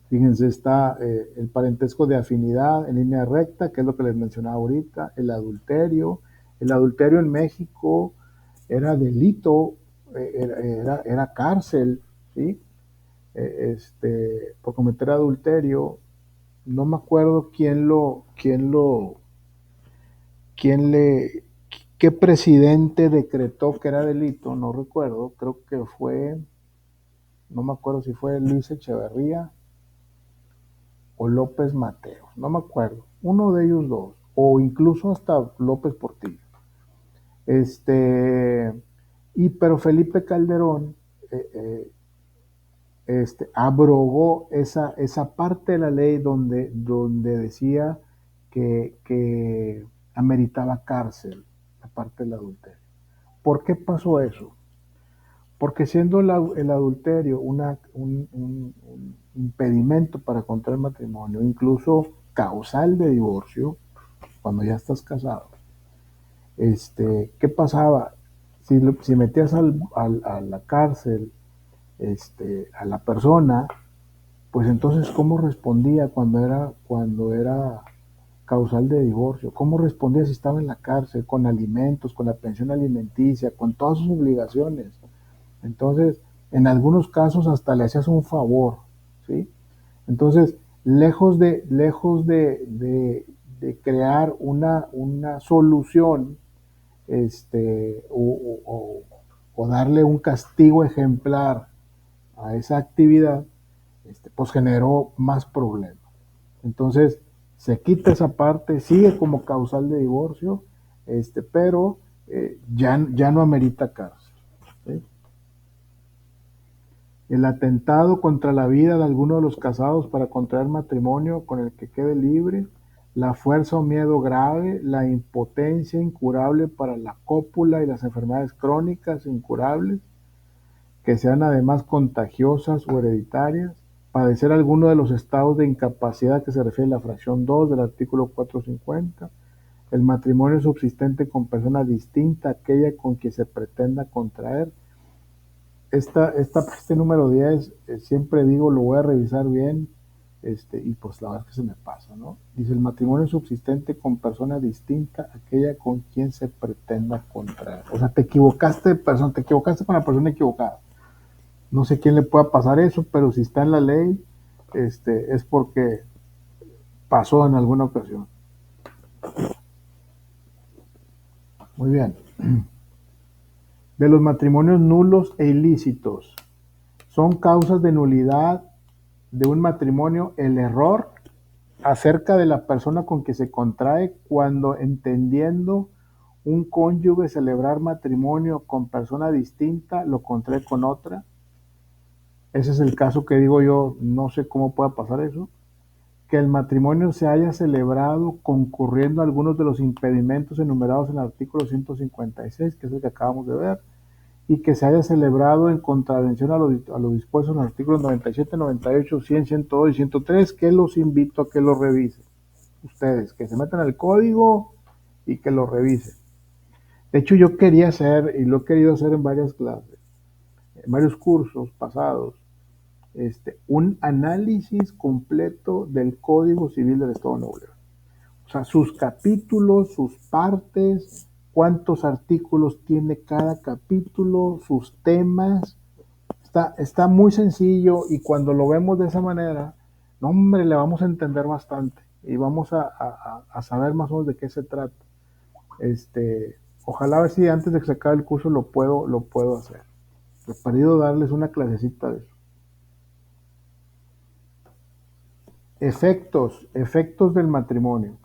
Fíjense, está el parentesco de afinidad en línea recta, que es lo que les mencionaba ahorita, el adulterio. El adulterio en México era delito, era cárcel, ¿sí? Por cometer adulterio. No me acuerdo qué presidente decretó que era delito, no recuerdo, creo que no me acuerdo si fue Luis Echeverría o López Mateos, no me acuerdo, uno de ellos dos, o incluso hasta López Portillo. Pero Felipe Calderón abrogó esa parte de la ley donde decía que ameritaba cárcel, la parte del adulterio. ¿Por qué pasó eso? Porque siendo el adulterio un impedimento para contraer matrimonio, incluso causal de divorcio, cuando ya estás casado, ¿qué pasaba? Si metías a la cárcel a la persona, pues entonces ¿cómo respondía cuando era causal de divorcio? ¿Cómo respondía si estaba en la cárcel, con alimentos, con la pensión alimenticia, con todas sus obligaciones? Entonces, en algunos casos hasta le hacías un favor, ¿sí? Entonces, lejos de crear una solución, o darle un castigo ejemplar a esa actividad, pues generó más problemas. Entonces, se quita esa parte, sigue como causal de divorcio, pero ya no amerita cárcel, ¿sí? El atentado contra la vida de alguno de los casados para contraer matrimonio con el que quede libre, la fuerza o miedo grave, la impotencia incurable para la cópula y las enfermedades crónicas incurables, que sean además contagiosas o hereditarias, padecer alguno de los estados de incapacidad que se refiere a la fracción 2 del artículo 450, el matrimonio subsistente con persona distinta a aquella con quien se pretenda contraer. Este número 10, siempre digo, lo voy a revisar bien, y pues la verdad es que se me pasa, ¿no? Dice, el matrimonio subsistente con persona distinta a aquella con quien se pretenda contraer. O sea, te equivocaste de persona, te equivocaste con la persona equivocada. No sé quién le pueda pasar eso, pero si está en la ley, es porque pasó en alguna ocasión. Muy bien. De los matrimonios nulos e ilícitos. Son causas de nulidad de un matrimonio el error acerca de la persona con que se contrae cuando, entendiendo un cónyuge celebrar matrimonio con persona distinta, lo contrae con otra. Ese es el caso que digo yo, no sé cómo pueda pasar eso. Que el matrimonio se haya celebrado concurriendo a algunos de los impedimentos enumerados en el artículo 156, que es el que acabamos de ver, y que se haya celebrado en contravención a lo dispuesto en los artículos 97, 98, 100, 102 y 103, que los invito a que lo revisen. Ustedes, que se metan al código y que lo revisen. De hecho, yo quería hacer, y lo he querido hacer en varias clases, en varios cursos pasados, un análisis completo del Código Civil del Estado de Nuevo León. O sea, sus capítulos, sus partes, cuántos artículos tiene cada capítulo, sus temas. Está muy sencillo y cuando lo vemos de esa manera, no, hombre, le vamos a entender bastante y vamos a saber más o menos de qué se trata. Ojalá a ver si antes de que se acabe el curso lo puedo hacer. He pedido darles una clasecita de eso. Efectos del matrimonio.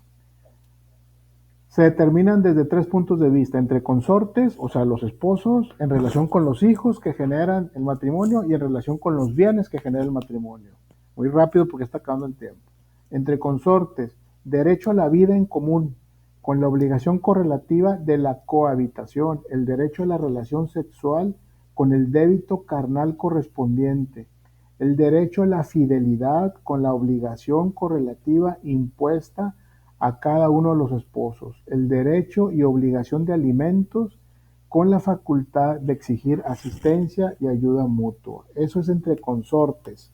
Se determinan desde 3 puntos de vista: entre consortes, o sea, los esposos, en relación con los hijos que generan el matrimonio y en relación con los bienes que genera el matrimonio. Muy rápido porque está acabando el tiempo. Entre consortes, derecho a la vida en común, con la obligación correlativa de la cohabitación, el derecho a la relación sexual con el débito carnal correspondiente, el derecho a la fidelidad con la obligación correlativa impuesta a cada uno de los esposos, el derecho y obligación de alimentos con la facultad de exigir asistencia y ayuda mutua. Eso es entre consortes.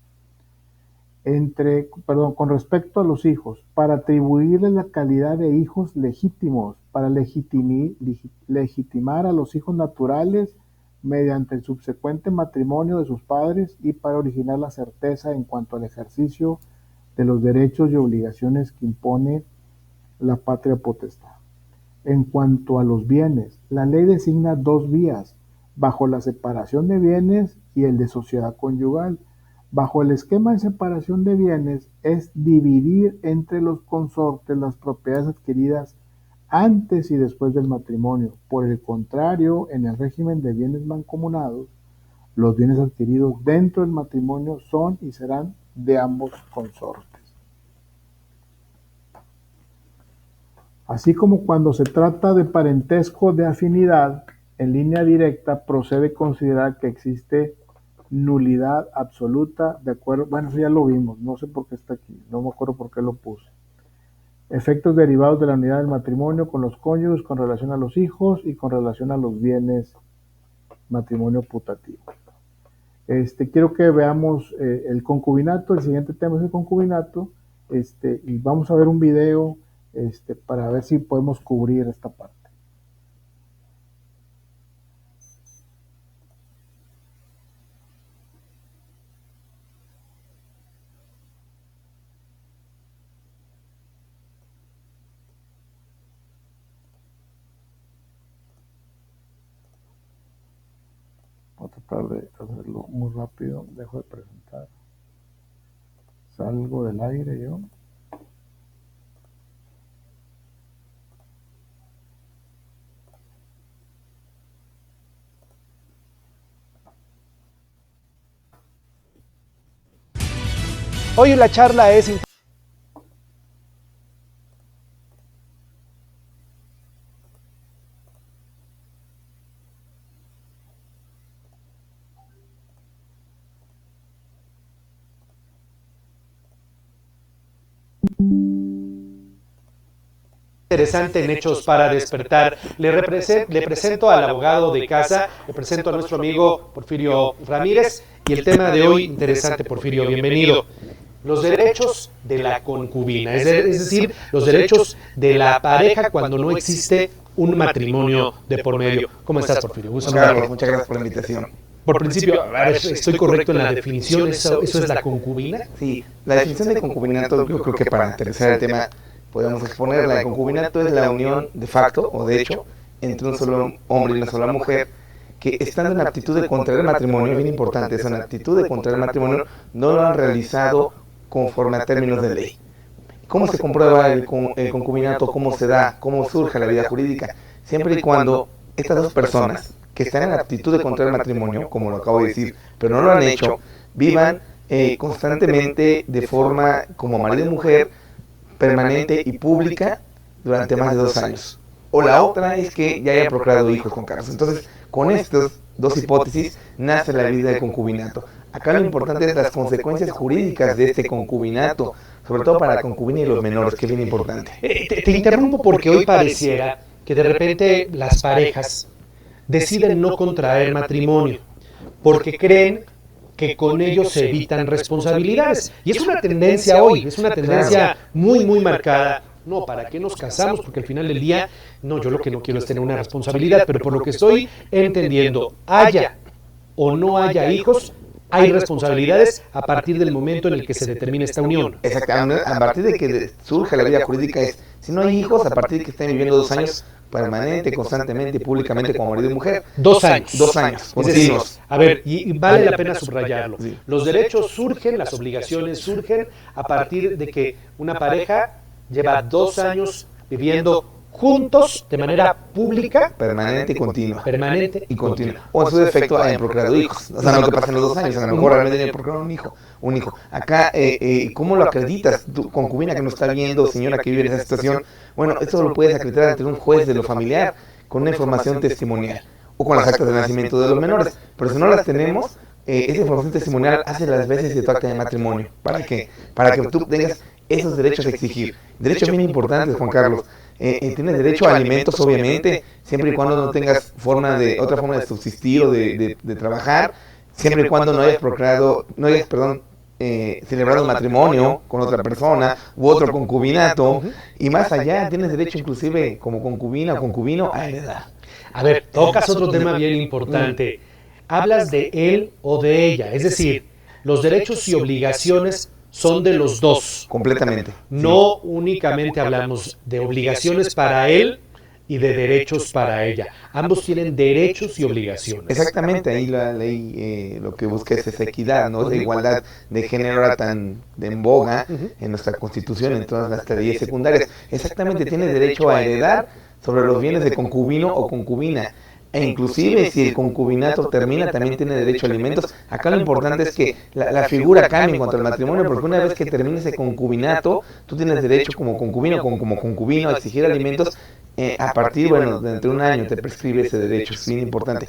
Con respecto a los hijos, para atribuirles la calidad de hijos legítimos, para legitimar a los hijos naturales mediante el subsecuente matrimonio de sus padres y para originar la certeza en cuanto al ejercicio de los derechos y obligaciones que impone la patria potestad. En cuanto a los bienes, la ley designa 2 vías, bajo la separación de bienes y el de sociedad conyugal. Bajo el esquema de separación de bienes es dividir entre los consortes las propiedades adquiridas antes y después del matrimonio. Por el contrario, en el régimen de bienes mancomunados, los bienes adquiridos dentro del matrimonio son y serán de ambos consortes. Así como cuando se trata de parentesco de afinidad, en línea directa procede considerar que existe nulidad absoluta, de acuerdo, bueno, eso ya lo vimos, no sé por qué está aquí, no me acuerdo por qué lo puse. Efectos derivados de la unidad del matrimonio con los cónyuges, con relación a los hijos y con relación a los bienes, matrimonio putativo. Quiero que veamos el concubinato. El siguiente tema es el concubinato, y vamos a ver un video para ver si podemos cubrir esta parte. Voy a tratar de hacerlo muy rápido. Dejo de presentar. Salgo del aire yo. Hoy la charla es interesante en Hechos para Despertar. Le presento al abogado de casa, le presento a nuestro amigo Porfirio Ramírez y el tema de hoy, interesante, Porfirio, bienvenido. Los derechos de la concubina, es decir, los derechos de la pareja cuando no existe un matrimonio de por medio. ¿Cómo estás, Porfirio? Muchas gracias por la invitación. Por principio, a ver, ¿estoy correcto en la definición? ¿Eso es la concubina? Sí, la definición de concubinato, yo creo que para interesar el tema podemos exponerla. El concubinato es la unión de facto o de hecho entre un solo hombre y una sola mujer que estando en aptitud de contraer matrimonio, es bien importante eso, en aptitud de contraer matrimonio, no lo han realizado conforme a términos de ley. ¿Cómo se comprueba el concubinato? ¿Cómo se da? ¿Cómo surge la vida jurídica? Siempre y cuando estas dos personas que están en aptitud de contraer matrimonio, como lo acabo de decir, pero no lo han hecho, vivan constantemente de forma como marido y mujer, permanente y pública durante más de 2 años. O la otra es que ya haya procreado hijos con Carlos. Entonces, con estas 2 hipótesis nace la vida del concubinato. Acá lo importante es las consecuencias jurídicas de este concubinato, sobre todo para la concubina y los menores, que es bien importante. Te interrumpo porque hoy pareciera que de repente las parejas deciden no contraer matrimonio porque creen que con ello se evitan responsabilidades. Y es una tendencia hoy, es una tendencia muy, muy marcada. No, ¿para qué nos casamos? Porque al final del día, no, yo lo que no quiero es tener una responsabilidad, pero por lo que estoy entendiendo, haya o no haya hijos, hay responsabilidades a partir del momento en el que se determine esta unión. Exactamente, a partir de que surge la vida jurídica es, si no hay hijos, a partir de que estén viviendo 2 años permanente, constantemente, públicamente como marido y mujer. 2 años. 2 años, Es decir, continuos. a ver, y vale la pena subrayarlo. Sí. Los derechos surgen, las obligaciones surgen a partir de que una pareja lleva 2 años viviendo juntos de manera pública, Permanente y continua. permanente Y continua. O en su defecto hayan procreado hijos. O sea, no que pasen los 2 años, a lo mejor realmente tienen procreado un hijo. Acá, ¿cómo lo acreditas? Tu concubina que nos está viendo, señora que vive en esa situación, bueno, esto lo puedes acreditar ante un juez de lo familiar con una información testimonial o con las actas de nacimiento de los menores. Pero si no las tenemos, esa información testimonial hace las veces de tu acta de matrimonio. ¿Para qué? Para que tú tengas esos derechos a exigir. Derechos bien importantes, Juan Carlos. Tienes derecho a alimentos, obviamente, siempre y cuando no tengas otra forma de subsistir o de trabajar, siempre y cuando no hayas procreado, celebrado un matrimonio con otra persona u otro concubinato, y más allá tienes derecho inclusive como concubina o concubino a heredar. A ver, tocas otro tema bien importante. Hablas de él o de ella, es decir, los derechos y obligaciones son de los dos. Completamente. No únicamente hablamos de obligaciones para él y de derechos para ella. Ambos tienen derechos y obligaciones. Exactamente, ahí la ley lo que busca es esa equidad, ¿no? Esa igualdad de género ahora tan en boga en nuestra Constitución, en todas las leyes secundarias. Exactamente, tiene derecho a heredar sobre los bienes de concubino o concubina. E inclusive si el concubinato termina, también tiene derecho a alimentos. Acá lo importante es que la figura cambie en cuanto al matrimonio, porque una vez que termine ese concubinato, tú tienes derecho como concubino, como concubino a exigir alimentos. A partir, bueno, de entre un año te prescribe ese derecho, es bien importante.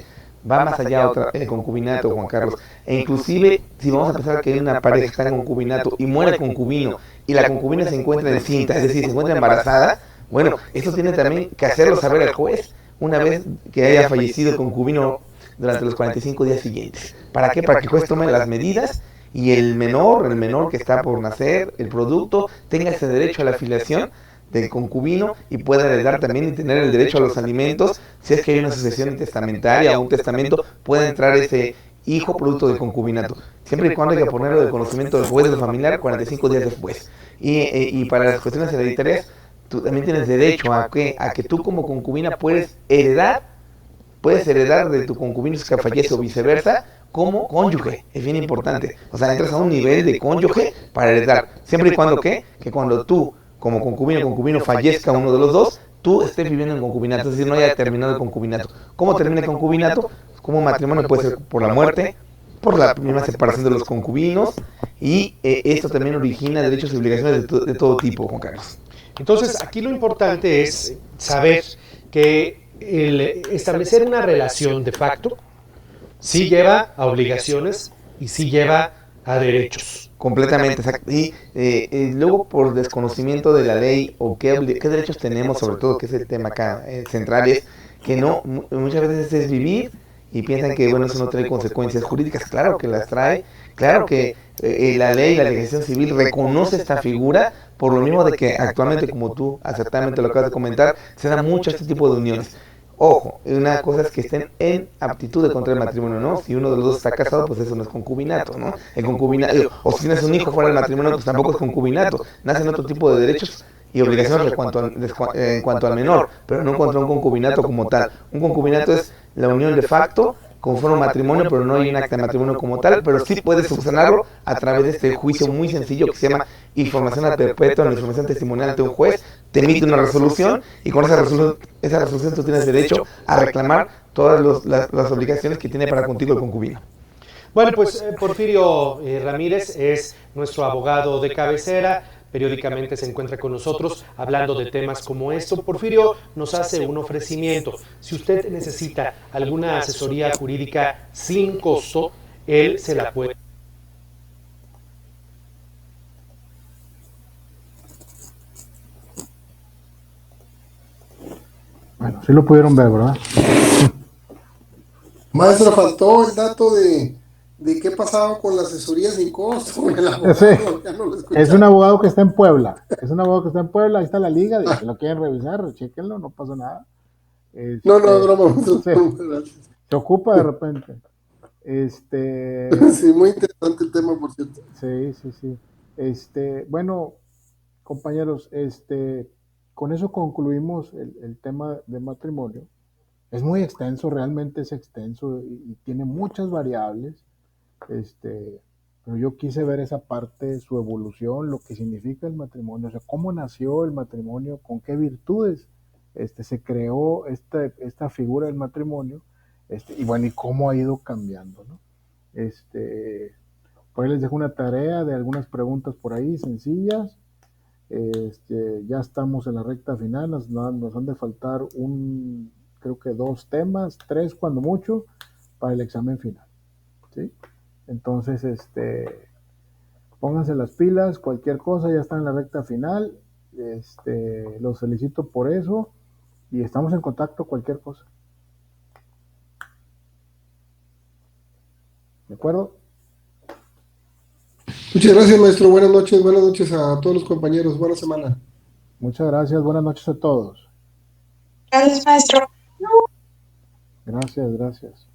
Va más allá el concubinato, Juan Carlos. E inclusive, si vamos a pensar que hay una pareja que está en concubinato y muere el concubino, y la concubina se encuentra encinta, es decir, se encuentra embarazada, bueno, eso tiene también que hacerlo saber al juez una vez que haya fallecido el concubino durante los 45 días siguientes. ¿Para qué? Para que el juez tome las medidas y el menor que está por nacer, el producto, tenga ese derecho a la filiación del concubino y pueda heredar también y tener el derecho a los alimentos. Si es que hay una sucesión testamentaria o un testamento, puede entrar ese hijo producto del concubinato. Siempre y cuando hay que ponerlo de conocimiento del juez de lo familiar 45 días después. Y para las cuestiones hereditarias, tú también tienes derecho a que tú como concubina puedes heredar de tu concubino que fallece o viceversa como cónyuge. Es bien importante. O sea, entras a un nivel de cónyuge para heredar. Siempre y cuando que cuando tú como concubino o concubino fallezca uno de los dos, tú estés viviendo en concubinato, es decir, no haya terminado el concubinato. ¿Cómo termina el concubinato? Como matrimonio puede ser por la muerte, por la misma separación de los concubinos, y esto también origina derechos y obligaciones de todo tipo, Juan Carlos. Entonces, aquí lo importante es saber que el establecer una relación de facto sí lleva a obligaciones y sí lleva a derechos. Completamente, exacto. Y luego por desconocimiento de la ley o qué derechos tenemos, sobre todo, que es el tema acá central, es que no, muchas veces es vivir y piensan que, bueno, eso no trae consecuencias jurídicas. Claro que las trae, claro que la ley, la legislación civil reconoce esta figura, por lo mismo de que actualmente, como tú acertadamente lo acabas de comentar, se da mucho este tipo de uniones. Ojo, una cosa es que estén en aptitud de contraer matrimonio, ¿no? Si uno de los dos está casado, pues eso no es concubinato, ¿no? El concubinato, o si tienes un hijo fuera del matrimonio, pues tampoco es concubinato. Nacen otro tipo de derechos y obligaciones en cuanto al menor, pero no contra un concubinato como tal. Un concubinato es la unión de facto conforme a un matrimonio, pero no hay un acta de matrimonio como tal, pero sí puedes subsanarlo a través de este juicio muy sencillo que se llama información ad perpetuum, información testimonial ante un juez. Te emite una resolución y con esa resolución tú tienes derecho a reclamar todas las obligaciones que tiene para contigo el concubino. Bueno, pues Porfirio Ramírez es nuestro abogado de cabecera. Periódicamente se encuentra con nosotros hablando de temas como esto. Porfirio nos hace un ofrecimiento. Si usted necesita alguna asesoría jurídica sin costo, él se la puede. Bueno, sí lo pudieron ver, ¿verdad? Maestro, faltó el dato de de qué pasaba con la asesoría sin costo, con el abogado, Sí. ya no lo Es escuchaba. un abogado que está en Puebla. Es un abogado que está en Puebla. Ahí está la liga. Si lo quieren revisar, chéquenlo, no pasa nada. No, no, es broma, Sí, gracias. se ocupa de repente. Sí, muy interesante el tema, por cierto. Sí, sí, sí. Bueno, compañeros, con eso concluimos el tema de matrimonio. Es muy extenso, realmente es extenso y tiene muchas variables. Pero yo quise ver esa parte, su evolución, lo que significa el matrimonio, o sea, cómo nació el matrimonio, con qué virtudes se creó esta figura del matrimonio, y bueno, y cómo ha ido cambiando, ¿no? Por ahí les dejo una tarea de algunas preguntas por ahí, sencillas. Ya estamos en la recta final, nos han de faltar creo que 2 temas, 3 cuando mucho, para el examen final, ¿sí? Entonces, pónganse las pilas, cualquier cosa, ya está en la recta final. Los felicito por eso y estamos en contacto, cualquier cosa. ¿De acuerdo? Muchas gracias, maestro. Buenas noches a todos los compañeros. Buena semana. Muchas gracias, buenas noches a todos. Gracias, maestro. Gracias, gracias.